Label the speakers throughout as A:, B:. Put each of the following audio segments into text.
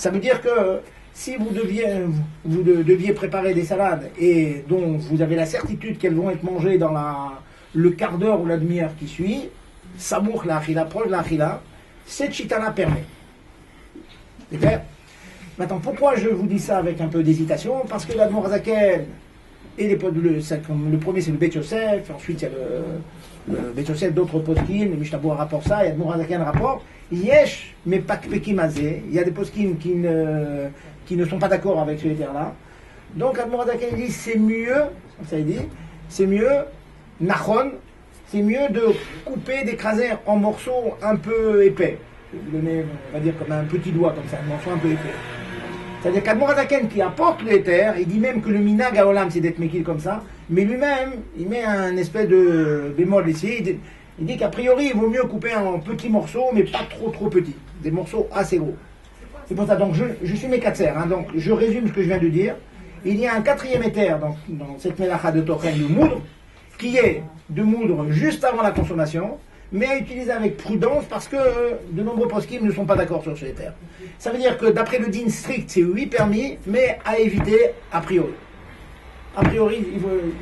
A: Ça veut dire que si vous deviez préparer des salades et dont vous avez la certitude qu'elles vont être mangées dans le quart d'heure ou la demi-heure qui suit, samour la achila, proche de la achila, cette chitana permet. C'est clair? Maintenant, pourquoi je vous dis ça avec un peu d'hésitation? Parce que l'Admor Zaken, et le premier c'est le Bet Yosef, ensuite il y a le Bet Yosef, d'autres poskim, le Mishnah Berurah rapporte ça, et l'Admor Zaken rapporte, Yesh, mais pas Pekim Azé, il y a des poskim qui ne sont pas d'accord avec ce terre-là. Donc l'Admor Zaken dit c'est mieux, ça il dit, c'est mieux, Nachon, c'est mieux de couper, d'écraser en morceaux un peu épais. Je vais vous donner, on va dire comme un petit doigt comme ça, un morceau un peu épais. C'est-à-dire qu'Admor Zaken qui apporte le éther, il dit même que le minag à Olam c'est d'être méquille comme ça, mais lui-même, il met un espèce de bémol ici, il dit qu'a priori il vaut mieux couper en petits morceaux, mais pas trop petits, des morceaux assez gros. C'est pour ça, donc je suis mékatser, donc je résume ce que je viens de dire. Il y a un quatrième éther dans cette mélacha de Tochen de moudre, qui est de moudre juste avant la consommation, mais à utiliser avec prudence parce que de nombreux poskim ne sont pas d'accord sur ce éther. Ça veut dire que d'après le din strict, c'est oui permis, mais à éviter a priori. A priori,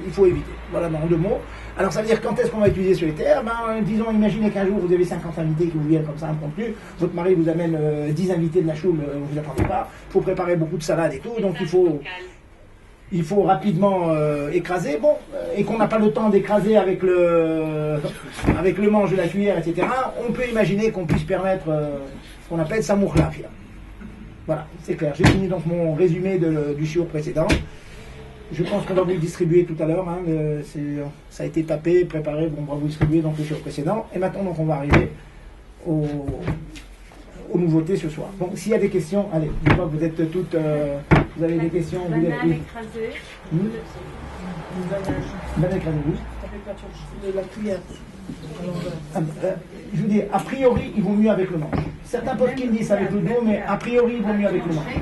A: il faut éviter. Voilà, en 2 mots. Alors ça veut dire quand est-ce qu'on va utiliser ce éther? Disons, imaginez qu'un jour vous avez 50 invités qui vous viennent comme ça impromptu, votre mari vous amène 10 invités de la choule, vous ne vous attendez pas, il faut préparer beaucoup de salades et tout, donc il faut rapidement écraser, et qu'on n'a pas le temps d'écraser avec le manche de la cuillère, etc., on peut imaginer qu'on puisse permettre ce qu'on appelle samour lafia. Voilà, c'est clair. J'ai fini donc mon résumé du shiur précédent. Je pense qu'on va vous le distribuer tout à l'heure. Ça a été tapé, préparé, on va vous distribuer donc le shiur précédent. Et maintenant, donc, on va arriver aux nouveautés ce soir. Donc, s'il y a des questions, allez, je vois que vous êtes toutes... vous avez des questions, vous êtes... Banane écrasée, oui.
B: La cuillère.
A: Je vous dis, a priori, il vaut mieux avec le manche. Certains poskim disent avec le dos, mais a priori, il vaut mieux avec le manche.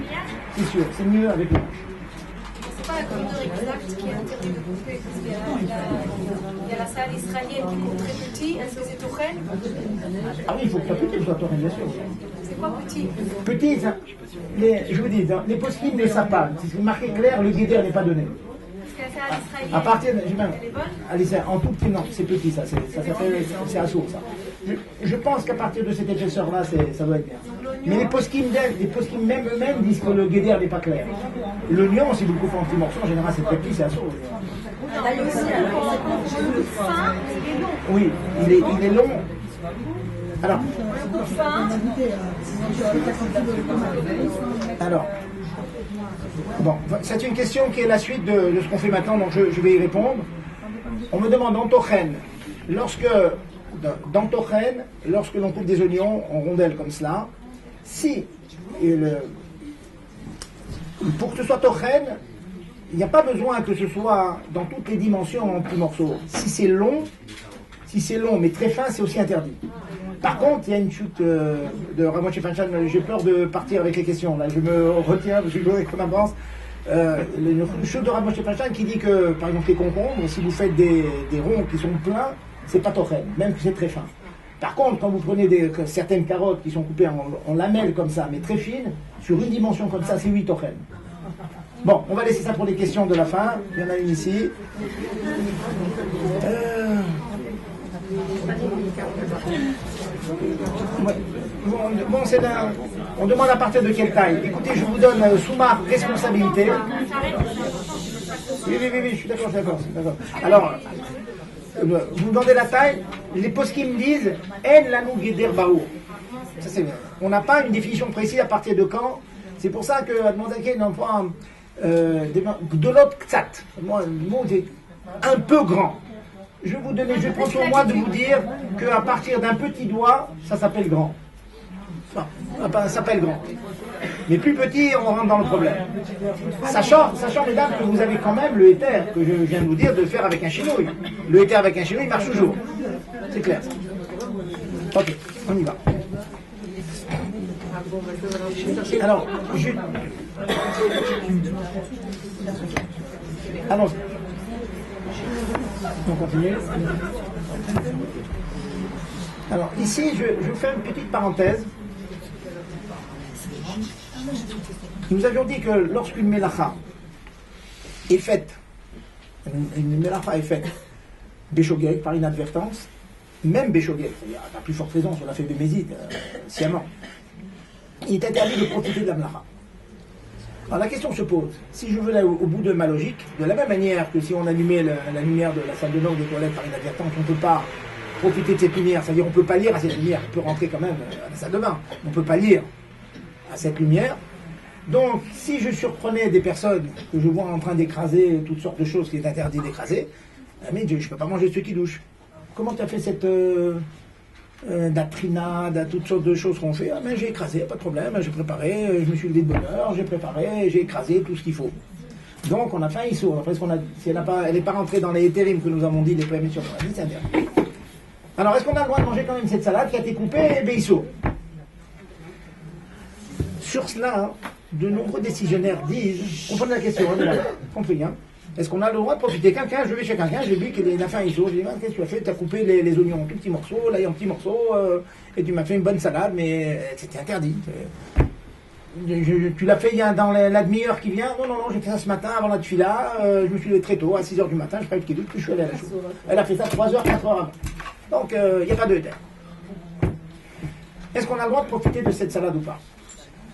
A: C'est sûr, c'est mieux avec le manche.
C: C'est pas la grandeur exacte qui est interdite de couper, parce qu'il y a la salle israélienne qui coupe très petit. Est-ce que c'est Tochen?
A: Ah oui, il faut que ça petit soit Tochen, bien sûr.
C: C'est quoi petit?
A: Petit, je vous dis, les poskim ne savent pas. C'est marqué clair, le guédère n'est pas donné.
C: Parce que la salle israélienne,
A: à partir de,
C: elle est bonne?
A: Allez, en tout petit, non, c'est petit, ça s'appelle, c'est assaut, ça. Je pense qu'à partir de cette épaisseur-là, ça doit être bien. Mais les poskim même eux-mêmes disent que le guédère n'est pas clair. L'oignon, si vous le coupez en petits morceaux, en général, c'est très petit, c'est assaut.
C: D'ailleurs aussi, le fin, il est long.
A: Oui, il est long. Alors, bon, c'est une question qui est la suite de ce qu'on fait maintenant, donc je vais y répondre. On me demande dans Tochen, lorsque l'on coupe des oignons en rondelles comme cela, si pour que ce soit Tochen, il n'y a pas besoin que ce soit dans toutes les dimensions en petits morceaux. Si c'est long mais très fin, c'est aussi interdit. Par contre, il y a une chute de Rav Moshe Feinstein, j'ai peur de partir avec les questions, là, je me retiens, je dois qu'on avance. Une chute de Rav Moshe Feinstein qui dit que, par exemple, les concombres, si vous faites des ronds qui sont pleins, c'est pas tochen, même que c'est très fin. Par contre, quand vous prenez certaines carottes qui sont coupées en lamelles comme ça, mais très fines, sur une dimension comme ça, c'est 8 tochen. Bon, on va laisser ça pour les questions de la fin. Il y en a une ici. Bon, on demande à partir de quelle taille. Écoutez, je vous donne sous ma responsabilité. Oui, je suis d'accord. Alors, vous demandez la taille. Les poskim disent En lanou guéder baour. Ça c'est bien. On n'a pas une définition précise à partir de quand. C'est pour ça que Admonzaké emploie de l'autre ksat. Moi, le mot est un peu grand. Je prends sur moi de vous dire qu'à partir d'un petit doigt, ça s'appelle grand. Ça s'appelle grand. Mais plus petit, on rentre dans le problème. Sachant, mesdames, que vous avez quand même le éther, que je viens de vous dire, de le faire avec un chinouille. Le éther avec un chinouille marche toujours. C'est clair. Ok, on y va. Alors, allons-y. On continue. Alors, ici, je fais une petite parenthèse. Nous avions dit que lorsqu'une mélacha est faite, une mélacha est faite béchogeg par inadvertance, même béchogeg, c'est-à-dire à la plus forte raison, si on l'a fait bémézide, sciemment, il est interdit de profiter de la mélacha. Alors la question se pose, si je veux aller au bout de ma logique, de la même manière que si on allumait la lumière de la salle de bain ou des toilettes par inadvertance, on ne peut pas profiter de cette lumière, c'est-à-dire on ne peut pas lire à cette lumière, on peut rentrer quand même à la salle de bain, on ne peut pas lire à cette lumière. Donc si je surprenais des personnes que je vois en train d'écraser toutes sortes de choses qui est interdit d'écraser, mais je ne peux pas manger ceux qui douchent. Comment tu as fait cette datrinade, toutes sortes de choses qu'on fait? Mais j'ai écrasé, pas de problème, j'ai préparé, je me suis levé de bonne heure, j'ai préparé, j'ai écrasé tout ce qu'il faut. Donc on a fait un issour. Après, si elle n'est pas rentrée dans les éthérimes que nous avons dit, les permissions qu'on a dit, c'est interdit. Alors est-ce qu'on a le droit de manger quand même cette salade qui a été coupée et issour? Sur cela, de nombreux décisionnaires disent, comprenez la question, compris, hein? Est-ce qu'on a le droit de profiter? Je vais chez quelqu'un, j'ai vu qu'il a fait un issour, je dis, qu'est-ce que tu as fait? Tu as coupé les oignons en tout petits morceaux, l'ail en petits morceaux, et tu m'as fait une bonne salade, mais c'était interdit. Tu l'as fait dans la demi-heure qui vient? Non, j'ai fait ça ce matin avant la tefila, je me suis levé très tôt, à 6h du matin, je fais le kidou, puis je suis allé à la chose. Elle a fait ça 3h, 4h avant. Donc, il n'y a pas de terre. Est-ce qu'on a le droit de profiter de cette salade ou pas?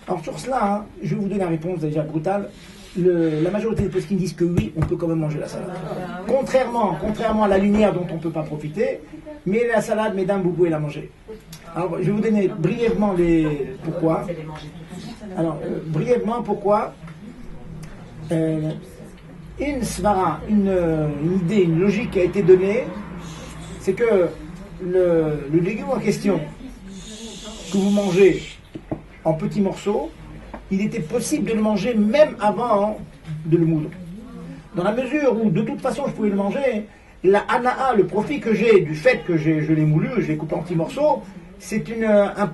A: Alors sur cela, je vais vous donner la réponse déjà brutale. La majorité des poskim disent que oui, on peut quand même manger la salade. Contrairement à la lumière dont on ne peut pas profiter, mais la salade, mesdames, vous pouvez la manger. Alors je vais vous donner brièvement pourquoi. Alors, brièvement pourquoi. Une svara, une idée, une logique qui a été donnée, c'est que le légume en question que vous mangez en petits morceaux, il était possible de le manger même avant de le moudre. Dans la mesure où, de toute façon, je pouvais le manger, la hana'a, le profit que j'ai du fait que je l'ai moulu, je l'ai coupé en petits morceaux, c'est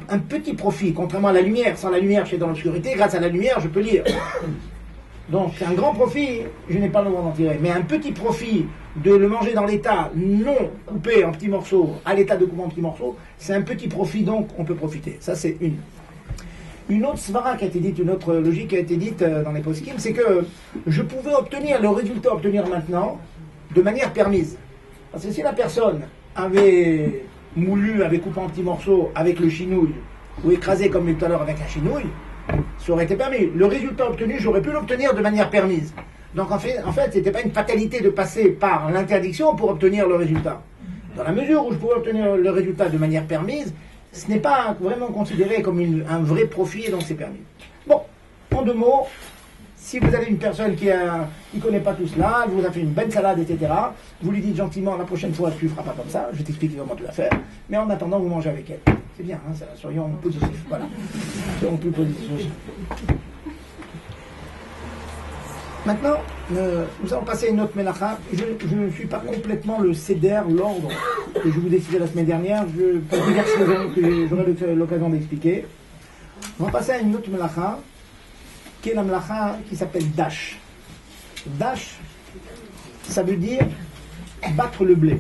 A: un petit profit, contrairement à la lumière. Sans la lumière, je suis dans l'obscurité, grâce à la lumière, je peux lire. Donc, c'est un grand profit, je n'ai pas le droit d'en tirer. Mais un petit profit de le manger dans l'état non coupé en petits morceaux, à l'état de couper en petits morceaux, c'est un petit profit, donc on peut profiter. Ça, c'est une. Une autre svara qui a été dite, une autre logique qui a été dite dans les poskim, c'est que je pouvais obtenir le résultat à obtenir maintenant de manière permise. Parce que si la personne avait moulu, avait coupé en petits morceaux avec le chinouille, ou écrasé comme tout à l'heure avec un chinouille, ça aurait été permis. Le résultat obtenu, j'aurais pu l'obtenir de manière permise. Donc en fait, ce n'était pas une fatalité de passer par l'interdiction pour obtenir le résultat. Dans la mesure où je pouvais obtenir le résultat de manière permise, ce n'est pas vraiment considéré comme un vrai profit et donc c'est permis. Bon, en deux mots, si vous avez une personne qui ne connaît pas tout cela, elle vous a fait une belle salade, etc., vous lui dites gentiment, la prochaine fois, tu ne feras pas comme ça, je t'explique comment tu vas faire, mais en attendant, vous mangez avec elle. C'est bien, hein, soyons positifs, voilà. Soyons plus positifs aussi. Maintenant, nous allons passer à une autre mélacha. Je ne suis pas complètement le céder, l'ordre que je vous décidais la semaine dernière. Pour diverses raisons que j'aurai l'occasion d'expliquer. On va passer à une autre mélacha, qui est la mélacha qui s'appelle Dash. Dash, ça veut dire battre le blé.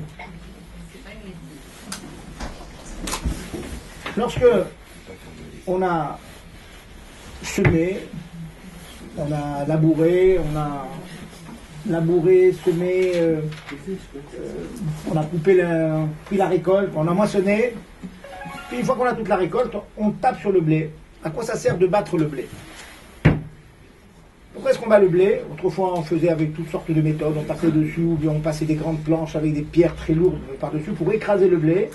A: Lorsque on a semé, on a labouré, semé, on a pris la récolte, on a moissonné, puis une fois qu'on a toute la récolte, on tape sur le blé. À quoi ça sert de battre le blé? Pourquoi est-ce qu'on bat le blé? Autrefois, on faisait avec toutes sortes de méthodes, on passait dessus, ou bien on passait des grandes planches avec des pierres très lourdes par-dessus pour écraser le blé,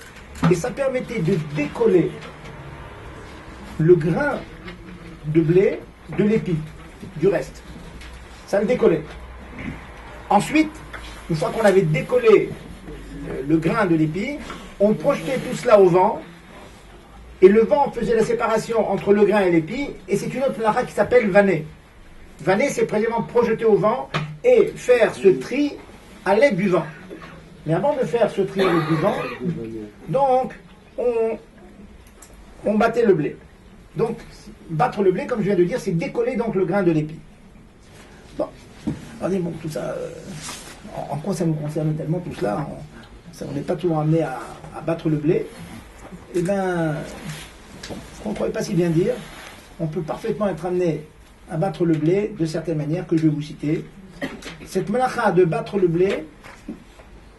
A: et ça permettait de décoller le grain de blé de l'épi, du reste. Ça le décollait. Ensuite, une fois qu'on avait décollé le grain de l'épi, on projetait tout cela au vent, et le vent faisait la séparation entre le grain et l'épi, et c'est une autre lara qui s'appelle vanner. Vanner, c'est précisément projeter au vent et faire ce tri à l'aide du vent. Mais avant de faire ce tri à l'aide du vent, donc, on battait le blé. Donc, battre le blé, comme je viens de dire, c'est décoller donc le grain de l'épi. Bon, allez, bon, tout ça, en quoi ça nous concerne tellement tout cela? On n'est pas toujours amené à battre le blé. Eh bien, on ne croyait pas si bien dire. on peut parfaitement être amené à battre le blé de certaines manières que je vais vous citer. Cette melacha de battre le blé,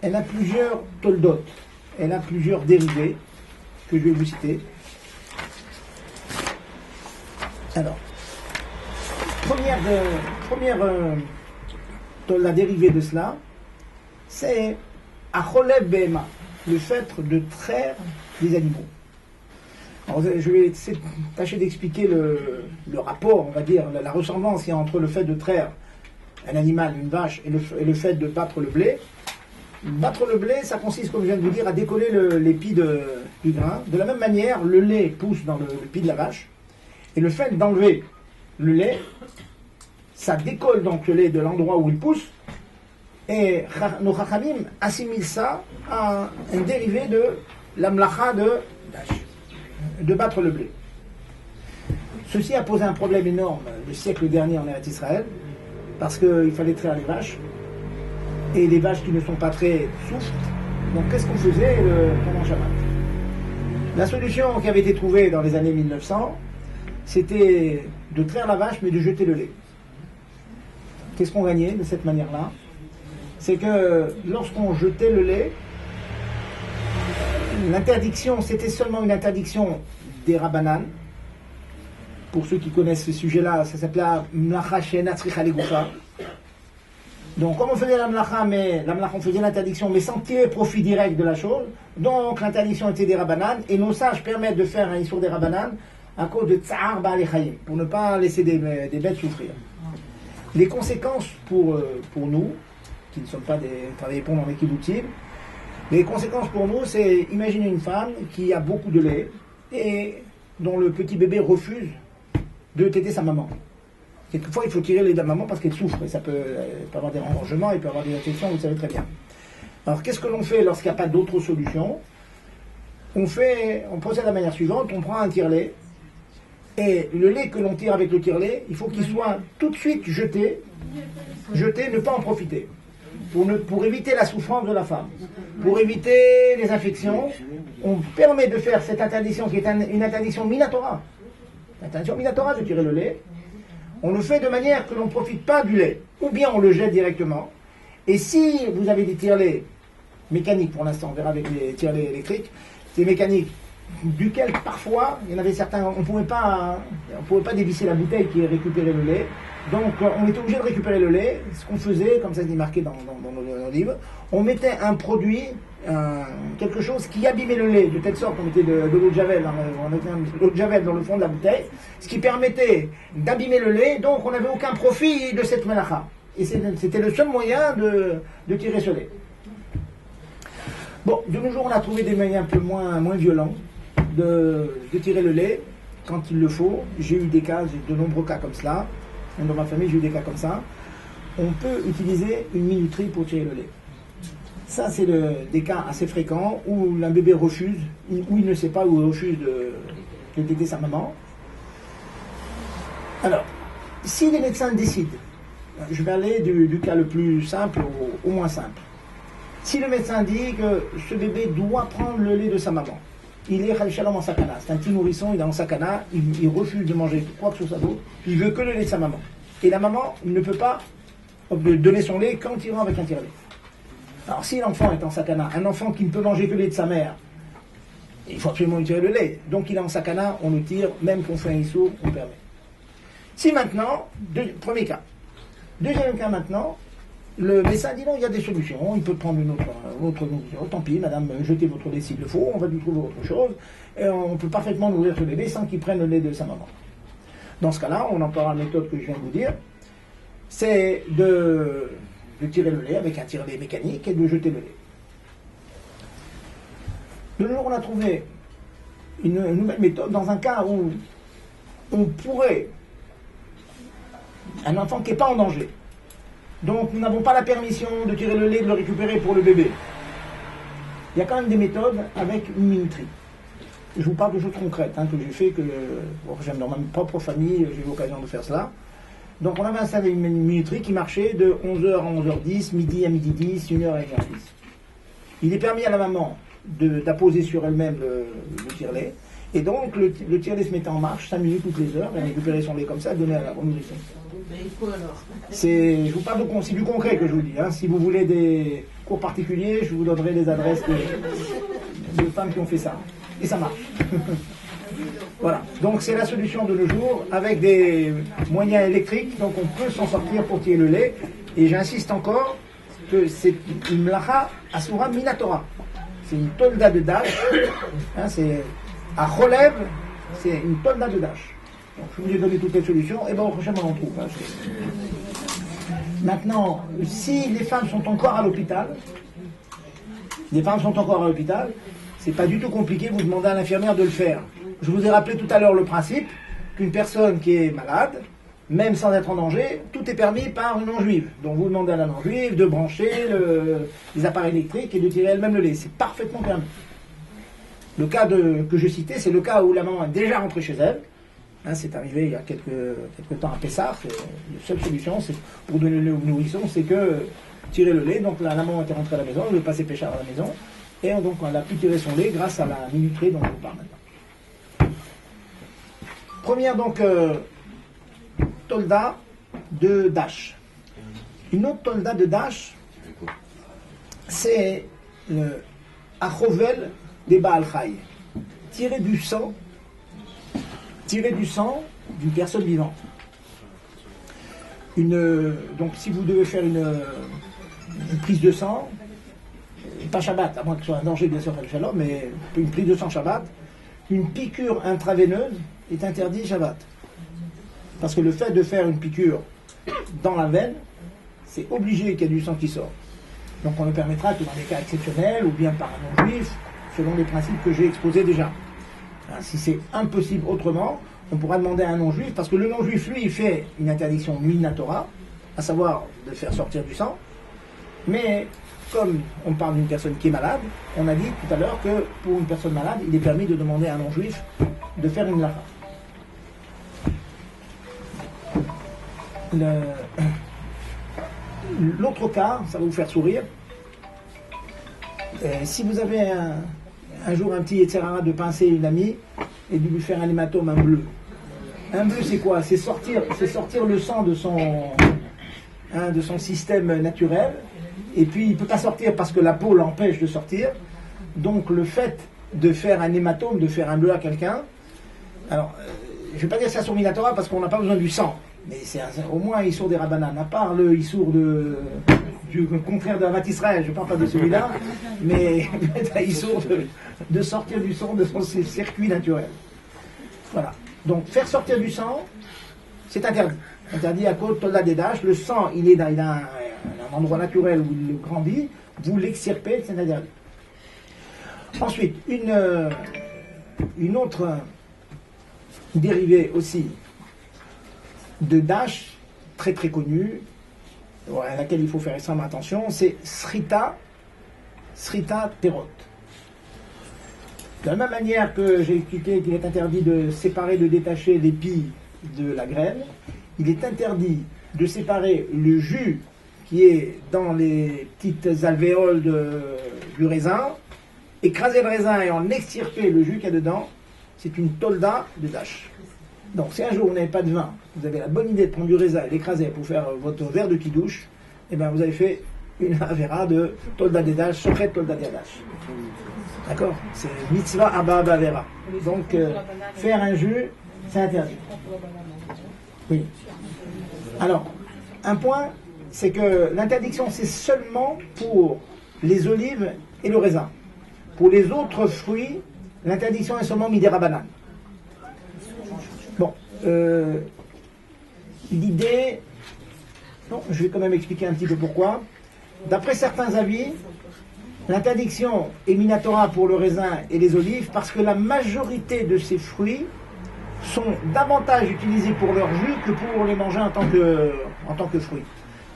A: elle a plusieurs toldot, elle a plusieurs dérivés que je vais vous citer. Alors, la dérivée de cela, c'est Acholev Behema, le fait de traire des animaux. Alors, je vais tâcher d'expliquer le rapport, on va dire, la ressemblance qu'il y a entre le fait de traire un animal, une vache, et le fait de battre le blé. Battre le blé, ça consiste, comme je viens de vous dire, à décoller l'épi du grain. De la même manière, le lait pousse dans le pis de la vache, et le fait d'enlever le lait, ça décolle donc le lait de l'endroit où il pousse, et nos chachamim assimilent ça à un dérivé de la mlacha de battre le blé. Ceci a posé un problème énorme le siècle dernier en Eretz Israël, parce qu'il fallait traire les vaches, et les vaches qui ne sont pas très souffrent. Donc qu'est-ce qu'on faisait pendant Shabbat? La solution qui avait été trouvée dans les années 1900, c'était de traire la vache, mais de jeter le lait. Qu'est-ce qu'on gagnait de cette manière-là? C'est que lorsqu'on jetait le lait, l'interdiction, c'était seulement une interdiction des rabbanan. Pour ceux qui connaissent ce sujet-là, ça s'appelait Mlacha She'ena Tzricha Legoufa. Donc, comme on faisait la mlacha, on faisait l'interdiction, mais sans tirer profit direct de la chose, donc l'interdiction était des rabbanan, et nos sages permettent de faire un issour des rabbanan à cause de tsar ba'alei chayim, pour ne pas laisser des bêtes souffrir. Les conséquences pour nous, qui ne sommes pas des travailleurs dans les kibbutzim, les conséquences pour nous, c'est, imaginez une femme qui a beaucoup de lait, et dont le petit bébé refuse de téter sa maman. Quelquefois, il faut tirer le lait de la maman parce qu'elle souffre, et ça peut avoir des engorgements, il peut avoir des infections, vous le savez très bien. Alors, qu'est-ce que l'on fait lorsqu'il n'y a pas d'autre solution? On procède de la manière suivante, on prend un tire-lait, et le lait que l'on tire avec le tire-lait, il faut qu'il soit tout de suite jeté, ne pas en profiter, pour éviter la souffrance de la femme, pour éviter les infections. On permet de faire cette interdiction qui est une interdiction minatora, l'interdiction minatora de tirer le lait. On le fait de manière que l'on ne profite pas du lait, ou bien on le jette directement. Et si vous avez des tire-laits mécaniques, pour l'instant, on verra avec les tire-laits électriques, c'est mécanique, duquel parfois, il y en avait certains, on ne pouvait pas dévisser la bouteille qui récupérait le lait. Donc on était obligé de récupérer le lait. Ce qu'on faisait, comme ça c'est marqué dans nos livres, on mettait un produit, quelque chose qui abîmait le lait, de telle sorte qu'on mettait de l'eau de javel, on mettait de l'eau de javel dans le fond de la bouteille, ce qui permettait d'abîmer le lait, donc on n'avait aucun profit de cette melacha. Et c'était le seul moyen de tirer ce lait. Bon, de nos jours on a trouvé des moyens un peu moins violents de tirer le lait quand il le faut. J'ai eu de nombreux cas comme cela. Dans ma famille, j'ai eu des cas comme ça. On peut utiliser une minuterie pour tirer le lait. Ça, c'est des cas assez fréquents où un bébé refuse, où il ne sait pas, où il refuse de téter sa maman. Alors, si les médecins décident, je vais aller du cas le plus simple au moins simple. Si le médecin dit que ce bébé doit prendre le lait de sa maman, il est Shalom en sakana, c'est un petit nourrisson, il est en sakana, il refuse de manger quoi que ce soit d'autre, il veut que le lait de sa maman. Et la maman ne peut pas donner son lait qu'en tirant avec un tire-lait. Alors si l'enfant est en sakana, un enfant qui ne peut manger que le lait de sa mère, il faut absolument lui tirer le lait. Donc il est en sakana, on le tire, même qu'on fait un issour, on permet. Si maintenant, premier cas. Deuxième cas maintenant, le médecin dit non, il y a des solutions, il peut prendre une autre nourriture. Tant pis, madame, jetez votre lait s'il le faut, on va lui trouver autre chose, et on peut parfaitement nourrir ce bébé sans qu'il prenne le lait de sa maman. Dans ce cas-là, on emploiera la méthode que je viens de vous dire, c'est de tirer le lait avec un tire-lait mécanique et de jeter le lait. De nos jours, on a trouvé une nouvelle méthode dans un cas où on pourrait, un enfant qui n'est pas en danger, donc nous n'avons pas la permission de tirer le lait, de le récupérer pour le bébé. Il y a quand même des méthodes avec une minuterie. Je vous parle de choses concrètes que j'ai fait, j'aime dans ma propre famille, j'ai eu l'occasion de faire cela. Donc on avait installé une minuterie qui marchait de 11h à 11h10, midi à midi 10, 1h à 1h10. Il est permis à la maman d'apposer sur elle-même le tire-lait, Et donc, le tiers-lait se mettait en marche, 5 minutes toutes les heures, et récupérer son lait comme ça, donner à la nourriture. Je vous parle c'est du concret que je vous dis. Hein. Si vous voulez des cours particuliers, je vous donnerai les adresses de femmes qui ont fait ça. Et ça marche. Voilà. Donc, c'est la solution de nos jours, avec des moyens électriques, donc on peut s'en sortir pour tirer le lait. Et j'insiste encore que c'est une mlacha asura minatora. C'est une tolda de dash. Hein, c'est à relève, c'est une tolda de dash. Donc je vous ai donné toutes les solutions, et bien au prochain on en trouve. Hein, maintenant, si les femmes sont encore à l'hôpital, c'est pas du tout compliqué, vous demandez à l'infirmière de le faire. Je vous ai rappelé tout à l'heure le principe qu'une personne qui est malade, même sans être en danger, tout est permis par une non-juive. Donc vous demandez à la non-juive de brancher les appareils électriques et de tirer elle-même le lait. C'est parfaitement permis. Le cas que je citais, c'est le cas où la maman est déjà rentrée chez elle. Hein, c'est arrivé il y a quelques temps à Pessah. La seule solution c'est pour donner le lait aux nourrissons, c'est que tirer le lait. Donc la maman était rentrée à la maison, elle veut passer Péchard à la maison. Et donc elle a pu tirer son lait grâce à la minuterie dont je vous parle maintenant. Première donc tolda de Dash. Une autre tolda de Dash, c'est le Achovel des Baal Chai. Tirer du sang d'une personne vivante. Donc si vous devez faire une prise de sang, pas Shabbat, à moins que ce soit un danger bien sûr, mais une prise de sang Shabbat, une piqûre intraveineuse est interdite Shabbat. Parce que le fait de faire une piqûre dans la veine, c'est obligé qu'il y ait du sang qui sort. Donc on le permettra que dans des cas exceptionnels ou bien par un non-juif, selon les principes que j'ai exposés déjà. Si c'est impossible autrement, on pourra demander à un non-juif, parce que le non-juif, lui, il fait une interdiction minatora, à savoir de faire sortir du sang, mais comme on parle d'une personne qui est malade, on a dit tout à l'heure que pour une personne malade, il est permis de demander à un non-juif de faire une lacha. L'autre cas, ça va vous faire sourire, si vous avez un jour un petit etc. de pincer une amie et de lui faire un hématome, un bleu. Un bleu c'est quoi? C'est sortir le sang de son système naturel, et puis il ne peut pas sortir parce que la peau l'empêche de sortir. Donc le fait de faire un hématome, de faire un bleu à quelqu'un, alors je ne vais pas dire que c'est un minatora parce qu'on n'a pas besoin du sang, mais c'est au moins un issour des Rabbanan, à part le issour du contraire de Havat Israël, je ne parle pas de celui-là, mais un issour de sortir du sang de son circuit naturel. Voilà. Donc faire sortir du sang, c'est interdit. Interdit à cause de Tolda des Dash. Le sang, il est dans un endroit naturel où il grandit, vous l'extirpez, c'est interdit. Ensuite, une autre dérivée aussi de Dash, très très connue, à laquelle il faut faire extrêmement attention, c'est Srita Terot. De la même manière que j'ai expliqué qu'il est interdit de séparer, de détacher l'épi de la graine, il est interdit de séparer le jus qui est dans les petites alvéoles du raisin, écraser le raisin et en extirper le jus qu'il y a dedans, c'est une tolda de Dash. Donc si un jour vous n'avez pas de vin, vous avez la bonne idée de prendre du raisin et l'écraser pour faire votre verre de kidouche, et bien vous avez fait une avéra de tolda de Dash, secret tolda de Dash. D'accord? C'est mitzvah abba avera. Donc faire un jus, c'est interdit. Oui. Alors, un point, c'est que l'interdiction c'est seulement pour les olives et le raisin. Pour les autres fruits, l'interdiction est seulement midera banane. Bon, l'idée, non, je vais quand même expliquer un petit peu pourquoi. D'après certains avis, l'interdiction est minatora pour le raisin et les olives parce que la majorité de ces fruits sont davantage utilisés pour leur jus que pour les manger en tant que fruits.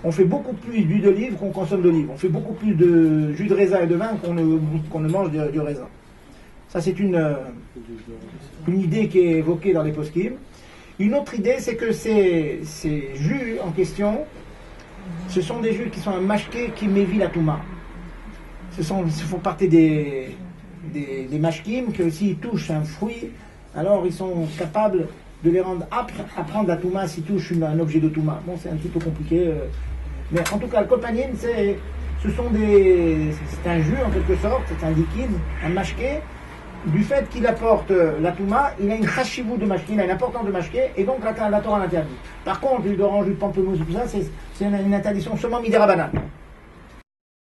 A: On fait beaucoup plus d'huile d'olive qu'on consomme d'olive. On fait beaucoup plus de jus de raisin et de vin qu'on ne mange du raisin. Ça, c'est une idée qui est évoquée dans les poskim. Une autre idée, c'est que ces jus en question, ce sont des jus qui sont un mashké qui mévit la touma. Ce font partie des mashkim que s'ils touchent un fruit, alors ils sont capables de les rendre aptes à prendre la touma s'ils touchent un objet de touma. Bon, c'est un petit peu compliqué, mais en tout cas, le kolpanim, c'est un jus en quelque sorte, c'est un liquide, un mashké. Du fait qu'il apporte la touma, il a une chashivou de mashké, il a une importance de mashké, et donc la Torah l'interdit. Par contre, l'huile d'orange, du pamplemousse, tout ça, c'est une interdiction seulement midérabanan.